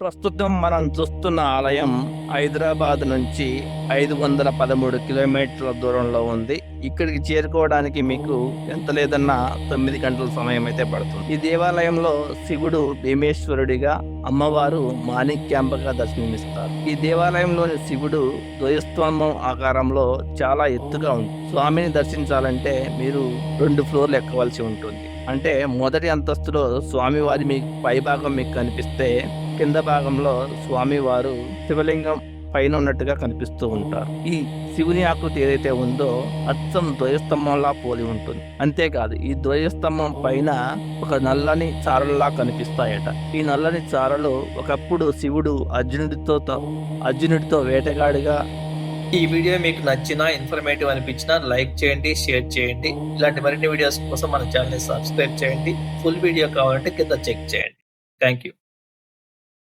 ప్రస్తుతం మనం చూస్తున్న ఆలయం హైదరాబాద్ నుంచి 513 కిలోమీటర్ల దూరంలో ఉంది. ఇక్కడికి చేరుకోవడానికి మీకు ఎంత లేదన్నా 9 గంటల సమయం అయితే పడుతుంది. ఈ దేవాలయంలో శివుడు భీమేశ్వరుడిగా, అమ్మవారు మాణిక్యాంబగా దర్శనమిస్తారు. ఈ దేవాలయంలోని శివుడు ధ్వజస్తంభం ఆకారంలో చాలా ఎత్తుగా ఉంది. స్వామిని దర్శించాలంటే మీరు 2 ఫ్లోర్లు ఎక్కవలసి ఉంటుంది. అంటే మొదటి అంతస్తులో స్వామివారి మీకు పైభాగం మీకు కనిపిస్తే, కింద భాగంలో స్వామివారు శివలింగం పైన ఉన్నట్టుగా కనిపిస్తూ ఉంటారు. ఈ శివుని ఆకృతి ఏదైతే ఉందో అచ్చం ధ్వజస్తంభంలా పోలి ఉంటుంది. అంతేకాదు, ఈ ధ్వజస్తంభం పైన ఒక నల్లని చారలులా కనిపిస్తాయట. ఈ నల్లని చారలు ఒకప్పుడు శివుడు అర్జునుడితో వేటగాడిగా. ఈ వీడియో మీకు నచ్చినా, ఇన్ఫర్మేటివ్ అనిపించినా లైక్ చేయండి, షేర్ చేయండి. ఇలాంటి మరిన్ని వీడియోస్ కోసం మన ఛానల్ ని సబ్స్క్రైబ్ చేయండి. ఫుల్ వీడియో కావాలంటే కింద చెక్ చేయండి. Thank you.